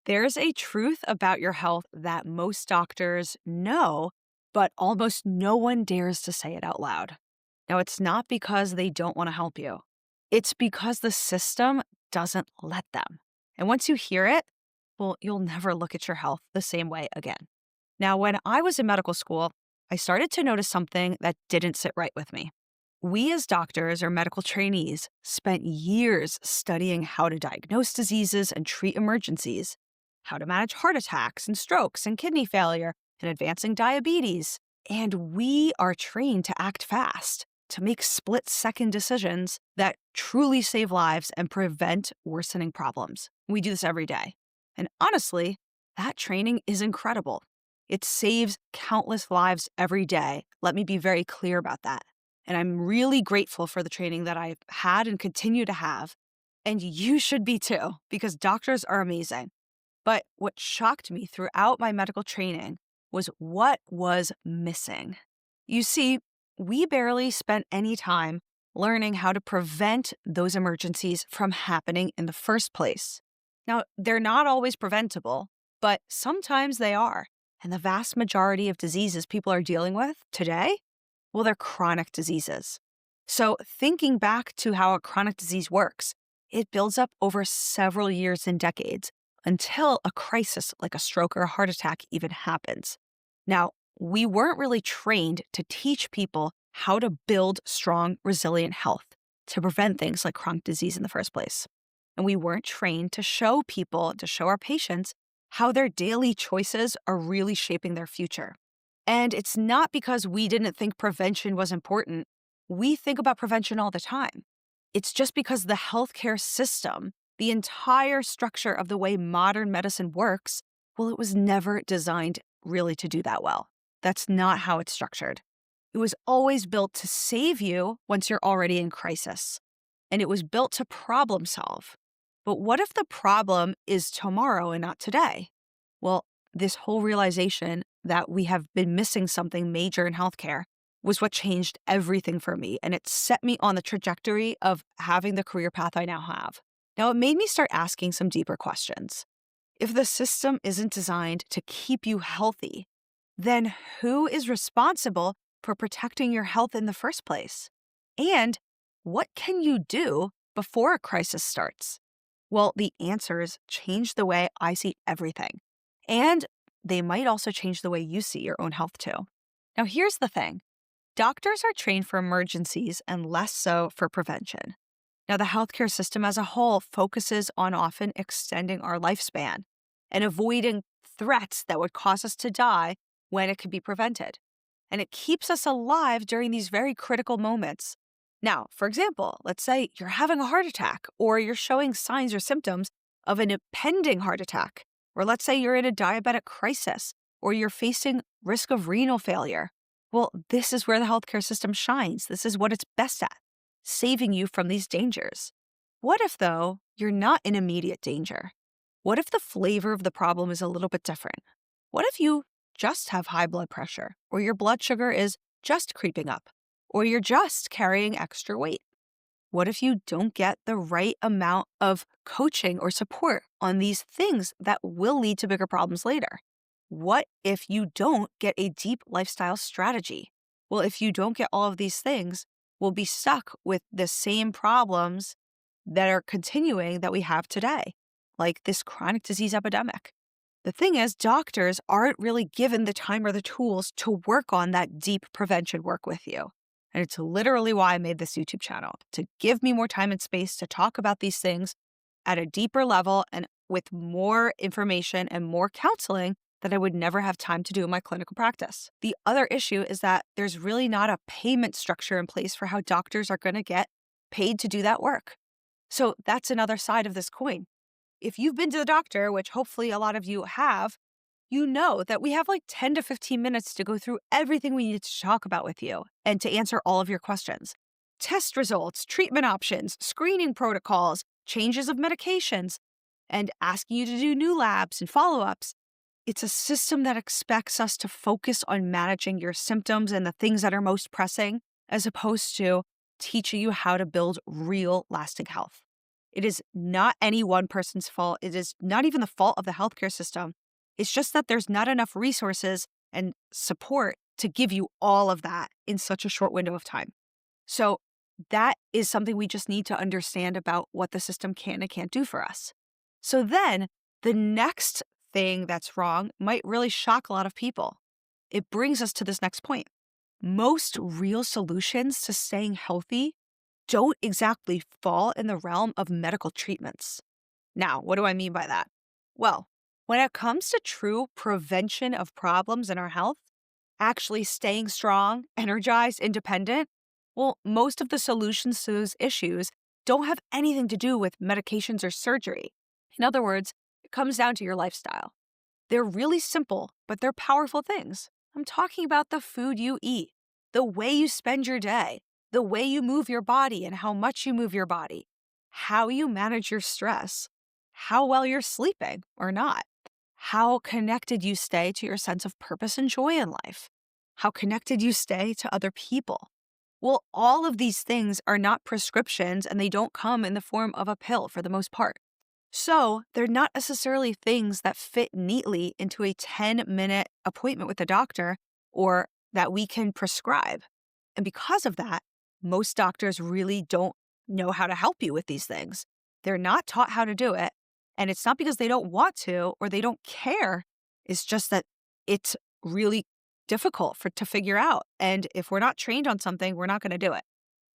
There's a truth about your health that most doctors know, but almost no one dares to say it out loud. Now, it's not because they don't want to help you, it's because the system doesn't let them. And once you hear it, well, you'll never look at your health the same way again. Now, when I was in medical school, I started to notice something that didn't sit right with me. We, as doctors or medical trainees, spent years studying how to diagnose diseases and treat emergencies, how to manage heart attacks and strokes and kidney failure and advancing diabetes. And we are trained to act fast, to make split-second decisions that truly save lives and prevent worsening problems. We do this every day. And honestly, that training is incredible. It saves countless lives every day. Let me be very clear about that. And I'm really grateful for the training that I've had and continue to have. And you should be too, because doctors are amazing. But what shocked me throughout my medical training was what was missing. You see, we barely spent any time learning how to prevent those emergencies from happening in the first place. Now, they're not always preventable, but sometimes they are. And the vast majority of diseases people are dealing with today, well, they're chronic diseases. So thinking back to how a chronic disease works, it builds up over several years and decades until a crisis like a stroke or a heart attack even happens. Now, we weren't really trained to teach people how to build strong, resilient health to prevent things like chronic disease in the first place. And we weren't trained to show people, to show our patients, how their daily choices are really shaping their future. And it's not because we didn't think prevention was important. We think about prevention all the time. It's just because the healthcare system, the entire structure of the way modern medicine works, well, it was never designed really to do that well. That's not how it's structured. It was always built to save you once you're already in crisis. And it was built to problem solve. But what if the problem is tomorrow and not today? Well, this whole realization that we have been missing something major in healthcare was what changed everything for me. And it set me on the trajectory of having the career path I now have. Now, it made me start asking some deeper questions. If the system isn't designed to keep you healthy, then who is responsible for protecting your health in the first place? And what can you do before a crisis starts? Well, the answers change the way I see everything. And they might also change the way you see your own health too. Now, here's the thing. Doctors are trained for emergencies and less so for prevention. Now, the healthcare system as a whole focuses on often extending our lifespan and avoiding threats that would cause us to die when it could be prevented. And it keeps us alive during these very critical moments. Now, for example, let's say you're having a heart attack or you're showing signs or symptoms of an impending heart attack. Or let's say you're in a diabetic crisis or you're facing risk of renal failure. Well, this is where the healthcare system shines. This is what it's best at, saving you from these dangers. What if, though, you're not in immediate danger? What if the flavor of the problem is a little bit different? What if you just have high blood pressure, or your blood sugar is just creeping up, or you're just carrying extra weight? What if you don't get the right amount of coaching or support on these things that will lead to bigger problems later? What if you don't get a deep lifestyle strategy? Well, if you don't get all of these things, we'll be stuck with the same problems that are continuing that we have today, like this chronic disease epidemic. The thing is, doctors aren't really given the time or the tools to work on that deep prevention work with you. And it's literally why I made this YouTube channel, to give me more time and space to talk about these things at a deeper level and with more information and more counseling that I would never have time to do in my clinical practice. The other issue is that there's really not a payment structure in place for how doctors are going to get paid to do that work. So that's another side of this coin. If you've been to the doctor, which hopefully a lot of you have, you know that we have like 10 to 15 minutes to go through everything we need to talk about with you and to answer all of your questions. Test results, treatment options, screening protocols, changes of medications, and asking you to do new labs and follow-ups. It's a system that expects us to focus on managing your symptoms and the things that are most pressing, as opposed to teaching you how to build real lasting health. It is not any one person's fault. It is not even the fault of the healthcare system. It's just that there's not enough resources and support to give you all of that in such a short window of time. So that is something we just need to understand about what the system can and can't do for us. So then the next thing that's wrong might really shock a lot of people. It brings us to this next point. Most real solutions to staying healthy don't exactly fall in the realm of medical treatments. Now, what do I mean by that? Well, when it comes to true prevention of problems in our health, actually staying strong, energized, independent, well, most of the solutions to those issues don't have anything to do with medications or surgery. In other words, it comes down to your lifestyle. They're really simple, but they're powerful things. I'm talking about the food you eat, the way you spend your day, the way you move your body and how much you move your body, how you manage your stress, how well you're sleeping or not, how connected you stay to your sense of purpose and joy in life, how connected you stay to other people. Well, all of these things are not prescriptions and they don't come in the form of a pill for the most part. So they're not necessarily things that fit neatly into a 10-minute appointment with a doctor or that we can prescribe. And because of that, most doctors really don't know how to help you with these things. They're not taught how to do it. And it's not because they don't want to or they don't care. It's just that it's really difficult to figure out. And if we're not trained on something, we're not going to do it.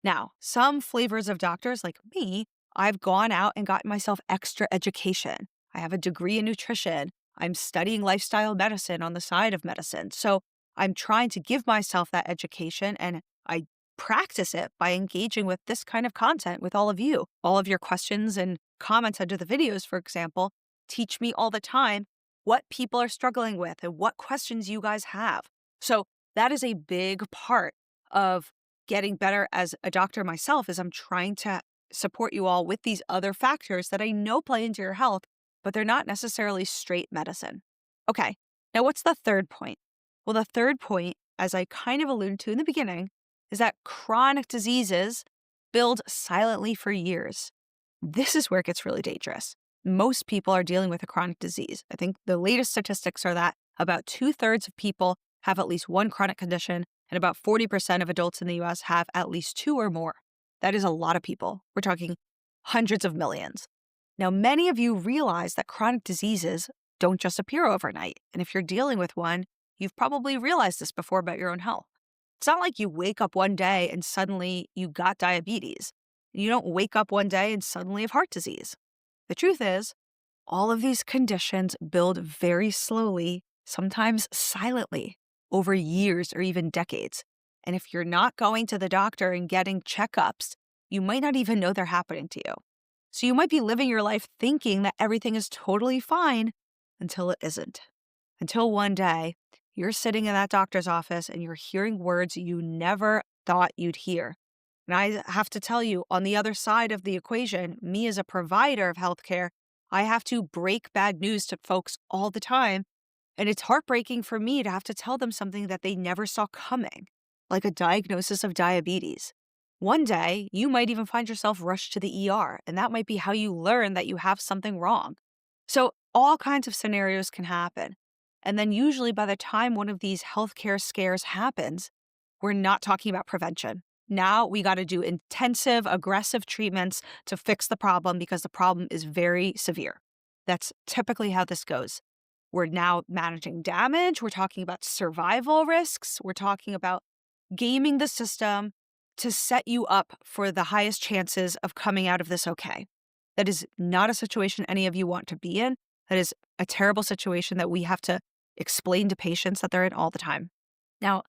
Now, some flavors of doctors like me, I've gone out and gotten myself extra education. I have a degree in nutrition. I'm studying lifestyle medicine on the side of medicine. So I'm trying to give myself that education and I practice it by engaging with this kind of content with all of you. All of your questions and comments under the videos, for example, teach me all the time what people are struggling with and what questions you guys have. So that is a big part of getting better as a doctor myself is I'm trying to support you all with these other factors that I know play into your health, but they're not necessarily straight medicine. Okay, now what's the third point? Well, the third point, as I kind of alluded to in the beginning, is that chronic diseases build silently for years. This is where it gets really dangerous. Most people are dealing with a chronic disease. I think the latest statistics are that about 2/3 of people have at least one chronic condition, and about 40% of adults in the US have at least two or more. That is a lot of people. We're talking hundreds of millions. Now, many of you realize that chronic diseases don't just appear overnight. And if you're dealing with one, you've probably realized this before about your own health. It's not like you wake up one day and suddenly you got diabetes. You don't wake up one day and suddenly have heart disease. The truth is, all of these conditions build very slowly, sometimes silently, over years or even decades. And if you're not going to the doctor and getting checkups, you might not even know they're happening to you. So you might be living your life thinking that everything is totally fine until it isn't. Until one day, you're sitting in that doctor's office and you're hearing words you never thought you'd hear. And I have to tell you, on the other side of the equation, me as a provider of healthcare, I have to break bad news to folks all the time. And it's heartbreaking for me to have to tell them something that they never saw coming, like a diagnosis of diabetes. One day, you might even find yourself rushed to the ER, and that might be how you learn that you have something wrong. So all kinds of scenarios can happen. And then usually by the time one of these healthcare scares happens, we're not talking about prevention. Now we got to do intensive, aggressive treatments to fix the problem because the problem is very severe. That's typically how this goes. We're now managing damage. We're talking about survival risks. We're talking about gaming the system to set you up for the highest chances of coming out of this okay. That is not a situation any of you want to be in. That is a terrible situation that we have to explain to patients that they're in all the time. Now,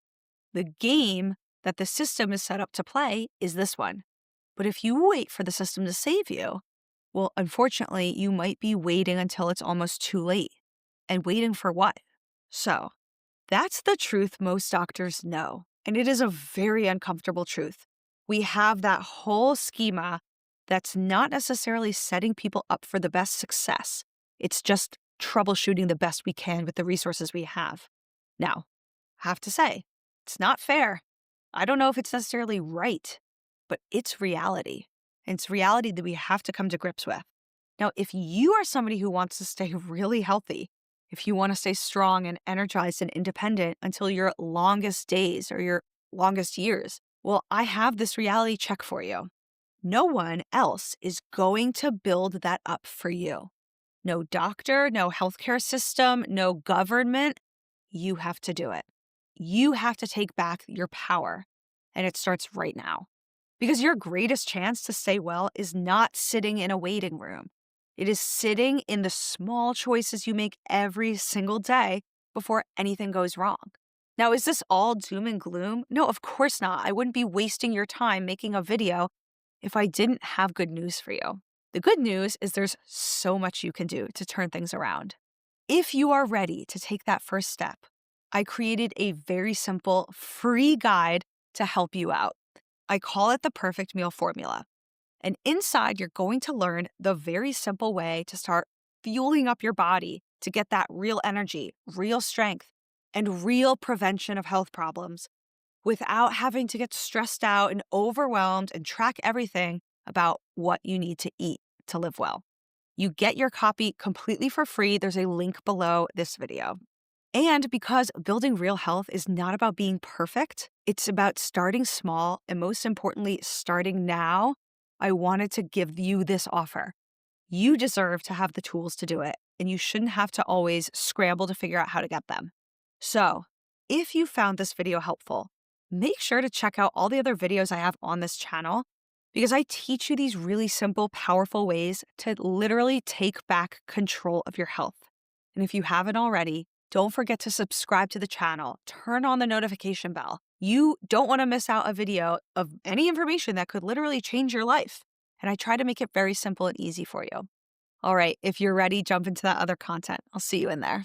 the game that the system is set up to play is this one. But if you wait for the system to save you, well, unfortunately, you might be waiting until it's almost too late. And waiting for what? So, that's the truth most doctors know. And it is a very uncomfortable truth. We have that whole schema that's not necessarily setting people up for the best success. It's just troubleshooting the best we can with the resources we have. Now, I have to say, it's not fair. I don't know if it's necessarily right, but it's reality. And it's reality that we have to come to grips with. Now, if you are somebody who wants to stay really healthy, if you want to stay strong and energized and independent until your longest days or your longest years, well, I have this reality check for you. No one else is going to build that up for you. No doctor, no healthcare system, no government. You have to do it. You have to take back your power. And it starts right now. Because your greatest chance to stay well is not sitting in a waiting room. It is sitting in the small choices you make every single day before anything goes wrong. Now, is this all doom and gloom? No, of course not. I wouldn't be wasting your time making a video if I didn't have good news for you. The good news is there's so much you can do to turn things around. If you are ready to take that first step, I created a very simple free guide to help you out. I call it the Perfect Meal Formula. And inside, you're going to learn the very simple way to start fueling up your body to get that real energy, real strength, and real prevention of health problems without having to get stressed out and overwhelmed and track everything about what you need to eat to live well. You get your copy completely for free. There's a link below this video. And because building real health is not about being perfect, it's about starting small and most importantly, starting now, I wanted to give you this offer. You deserve to have the tools to do it, and you shouldn't have to always scramble to figure out how to get them. So, if you found this video helpful, make sure to check out all the other videos I have on this channel because I teach you these really simple, powerful ways to literally take back control of your health. And if you haven't already, don't forget to subscribe to the channel, turn on the notification bell. You don't want to miss out a video of any information that could literally change your life. And I try to make it very simple and easy for you. All right, if you're ready, jump into that other content. I'll see you in there.